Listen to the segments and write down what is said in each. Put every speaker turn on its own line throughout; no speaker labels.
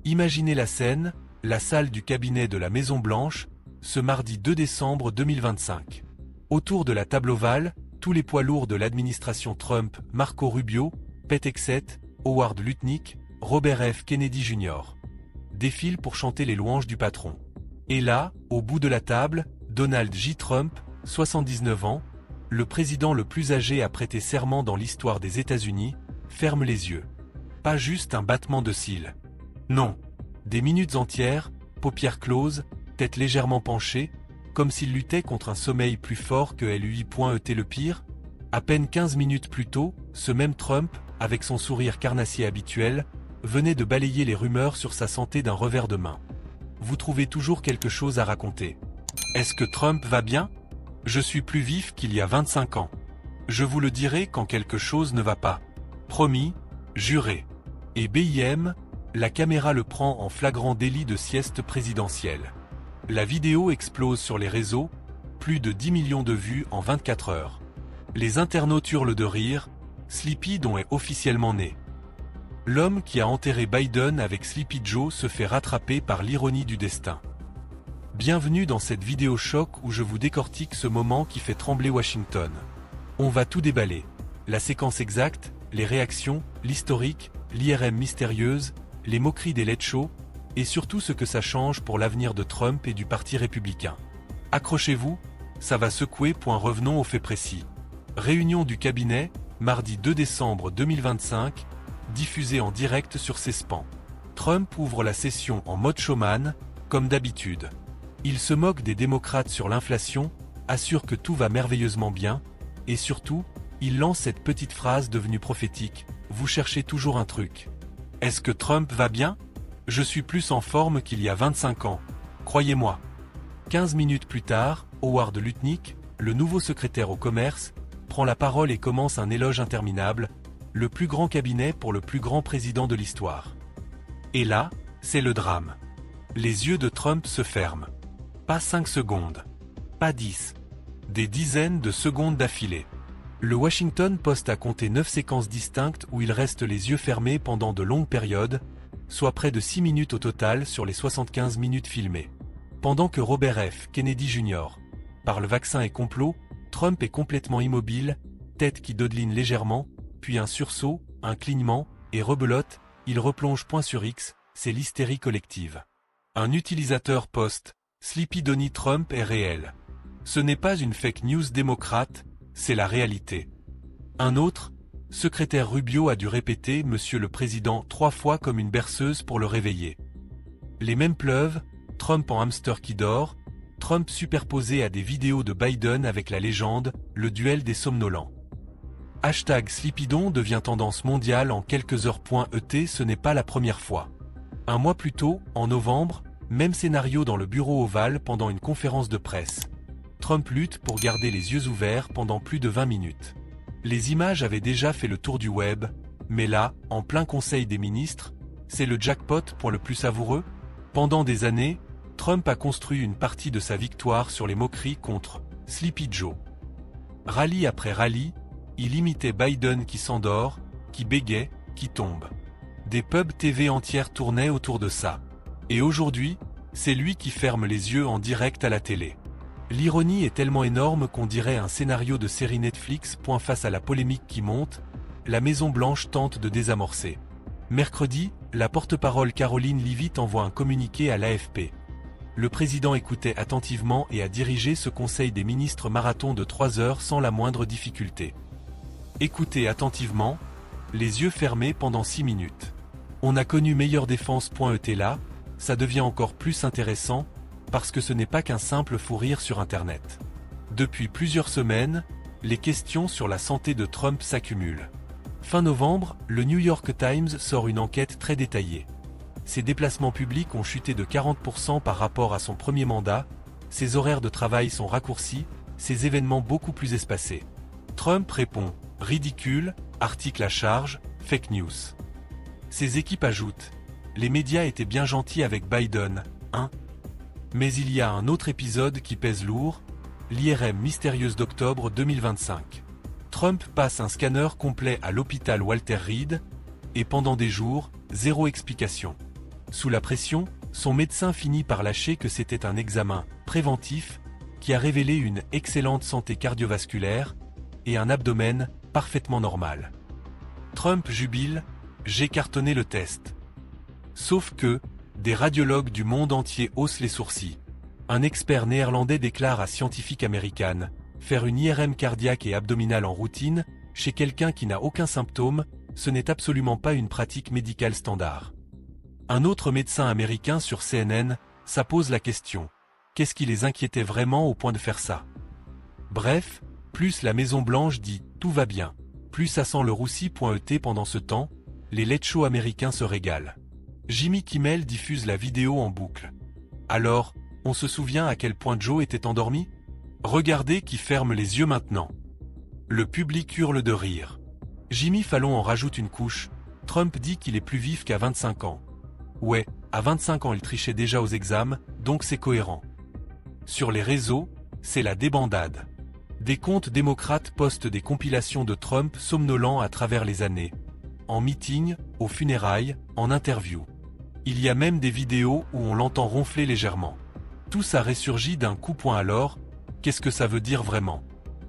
Imaginez la scène, la salle du cabinet de la Maison-Blanche, ce mardi 2 décembre 2025. Autour de la table ovale, tous les poids lourds de l'administration Trump, Marco Rubio, Pete Hegseth, Howard Lutnick, Robert F. Kennedy Jr. défilent pour chanter les louanges du patron. Et là, au bout de la table, Donald J. Trump, 79 ans, le président le plus âgé à prêter serment dans l'histoire des États-Unis, ferme les yeux. Pas juste un battement de cils. Non. Des minutes entières, paupières closes, tête légèrement penchée, comme s'il luttait contre un sommeil plus fort que lui.et le pire. À peine 15 minutes plus tôt, ce même Trump, avec son sourire carnassier habituel, venait de balayer les rumeurs sur sa santé d'un revers de main. Vous trouvez toujours quelque chose à raconter. Est-ce que Trump va bien? Je suis plus vif qu'il y a 25 ans. Je vous le dirai quand quelque chose ne va pas. Promis, juré. Et BIM, la caméra le prend en flagrant délit de sieste présidentielle. La vidéo explose sur les réseaux, plus de 10 millions de vues en 24 heures. Les internautes hurlent de rire, Sleepy Don est officiellement né. L'homme qui a enterré Biden avec Sleepy Joe se fait rattraper par l'ironie du destin. Bienvenue dans cette vidéo choc où je vous décortique ce moment qui fait trembler Washington. On va tout déballer. La séquence exacte, les réactions, l'historique, l'IRM mystérieuse, les moqueries des late shows, et surtout ce que ça change pour l'avenir de Trump et du Parti républicain. Accrochez-vous, ça va secouer. Revenons aux faits précis. Réunion du cabinet, mardi 2 décembre 2025, diffusée en direct sur C-SPAN. Trump ouvre la session en mode showman, comme d'habitude. Il se moque des démocrates sur l'inflation, assure que tout va merveilleusement bien, et surtout, il lance cette petite phrase devenue prophétique, « Vous cherchez toujours un truc. » Est-ce que Trump va bien? Je suis plus en forme qu'il y a 25 ans, croyez-moi. 15 minutes plus tard, Howard Lutnick, le nouveau secrétaire au commerce, prend la parole et commence un éloge interminable, le plus grand cabinet pour le plus grand président de l'histoire. Et là, c'est le drame. Les yeux de Trump se ferment. Pas 5 secondes. Pas 10. Des dizaines de secondes d'affilée. Le Washington Post a compté 9 séquences distinctes où il reste les yeux fermés pendant de longues périodes, soit près de 6 minutes au total sur les 75 minutes filmées. Pendant que Robert F. Kennedy Jr. parle vaccin et complot, Trump est complètement immobile, tête qui dodeline légèrement, puis un sursaut, un clignement, et rebelote, il replonge point sur X, c'est l'hystérie collective. Un utilisateur poste, Sleepy Donny Trump est réel. Ce n'est pas une fake news démocrate, c'est la réalité. Un autre, secrétaire Rubio a dû répéter Monsieur le Président 3 fois comme une berceuse pour le réveiller. Les mêmes pleuvent, Trump en hamster qui dort, Trump superposé à des vidéos de Biden avec la légende, le duel des somnolents. Hashtag Sleepydon devient tendance mondiale en quelques heures. Ce n'est pas la première fois. Un mois plus tôt, en novembre, même scénario dans le bureau ovale pendant une conférence de presse. Trump lutte pour garder les yeux ouverts pendant plus de 20 minutes. Les images avaient déjà fait le tour du web, mais là, en plein conseil des ministres, c'est le jackpot pour le plus savoureux. Pendant des années, Trump a construit une partie de sa victoire sur les moqueries contre Sleepy Joe. Rallye après rallye, il imitait Biden qui s'endort, qui bégait, qui tombe. Des pubs TV entières tournaient autour de ça. Et aujourd'hui, c'est lui qui ferme les yeux en direct à la télé. L'ironie est tellement énorme qu'on dirait un scénario de série Netflix. Face à la polémique qui monte, la Maison-Blanche tente de désamorcer. Mercredi, la porte-parole Caroline Leavitt envoie un communiqué à l'AFP. Le président écoutait attentivement et a dirigé ce conseil des ministres marathon de 3 heures sans la moindre difficulté. Écoutez attentivement, les yeux fermés pendant 6 minutes. On a connu meilleure défense. Là, ça devient encore plus intéressant, parce que ce n'est pas qu'un simple fou rire sur Internet. Depuis plusieurs semaines, les questions sur la santé de Trump s'accumulent. Fin novembre, le New York Times sort une enquête très détaillée. Ses déplacements publics ont chuté de 40% par rapport à son premier mandat, ses horaires de travail sont raccourcis, ses événements beaucoup plus espacés. Trump répond « Ridicule, article à charge, fake news ». Ses équipes ajoutent « Les médias étaient bien gentils avec Biden, hein ?» Mais il y a un autre épisode qui pèse lourd, l'IRM mystérieuse d'octobre 2025. Trump passe un scanner complet à l'hôpital Walter Reed, et pendant des jours, zéro explication. Sous la pression, son médecin finit par lâcher que c'était un examen préventif qui a révélé une excellente santé cardiovasculaire et un abdomen parfaitement normal. Trump jubile, j'ai cartonné le test. Sauf que, des radiologues du monde entier haussent les sourcils. Un expert néerlandais déclare à Scientific American, faire une IRM cardiaque et abdominale en routine, chez quelqu'un qui n'a aucun symptôme, ce n'est absolument pas une pratique médicale standard. Un autre médecin américain sur CNN, ça pose la question. Qu'est-ce qui les inquiétait vraiment au point de faire ça? Bref, plus la Maison-Blanche dit « tout va bien », plus ça sent le roussi.et pendant ce temps, les late shows américains se régalent. Jimmy Kimmel diffuse la vidéo en boucle. Alors, on se souvient à quel point Joe était endormi? Regardez qui ferme les yeux maintenant. Le public hurle de rire. Jimmy Fallon en rajoute une couche. Trump dit qu'il est plus vif qu'à 25 ans. Ouais, à 25 ans il trichait déjà aux examens, donc c'est cohérent. Sur les réseaux, c'est la débandade. Des comptes démocrates postent des compilations de Trump somnolent à travers les années. En meeting, aux funérailles, en interview. Il y a même des vidéos où on l'entend ronfler légèrement. Tout ça ressurgit d'un coup point alors, qu'est-ce que ça veut dire vraiment?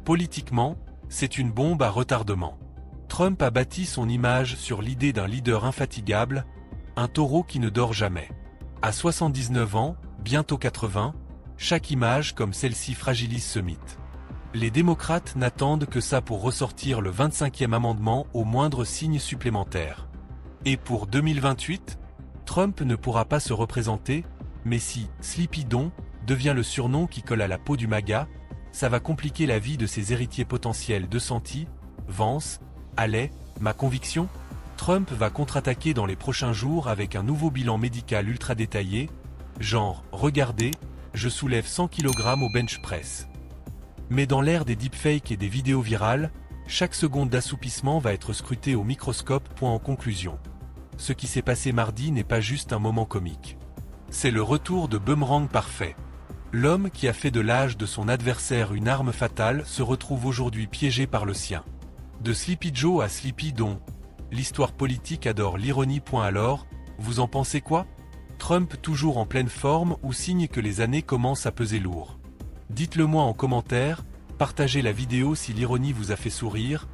Politiquement, c'est une bombe à retardement. Trump a bâti son image sur l'idée d'un leader infatigable, un taureau qui ne dort jamais. À 79 ans, bientôt 80, chaque image comme celle-ci fragilise ce mythe. Les démocrates n'attendent que ça pour ressortir le 25e amendement au moindre signe supplémentaire. Et pour 2028, Trump ne pourra pas se représenter, mais si « Sleepy Don » devient le surnom qui colle à la peau du MAGA, ça va compliquer la vie de ses héritiers potentiels DeSantis, Vance, Haley. Ma conviction? Trump va contre-attaquer dans les prochains jours avec un nouveau bilan médical ultra détaillé, genre « Regardez, je soulève 100 kg au bench press ». Mais dans l'ère des deepfakes et des vidéos virales, chaque seconde d'assoupissement va être scrutée au microscope. En conclusion. Ce qui s'est passé mardi n'est pas juste un moment comique. C'est le retour de boomerang parfait. L'homme qui a fait de l'âge de son adversaire une arme fatale se retrouve aujourd'hui piégé par le sien. De Sleepy Joe à Sleepy Don, l'histoire politique adore l'ironie. Alors, vous en pensez quoi? Trump toujours en pleine forme ou signe que les années commencent à peser lourd? Dites-le moi en commentaire, partagez la vidéo si l'ironie vous a fait sourire,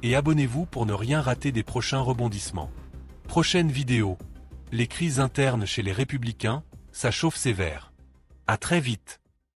et abonnez-vous pour ne rien rater des prochains rebondissements. Prochaine vidéo. Les crises internes chez les républicains, ça chauffe sévère. À très vite.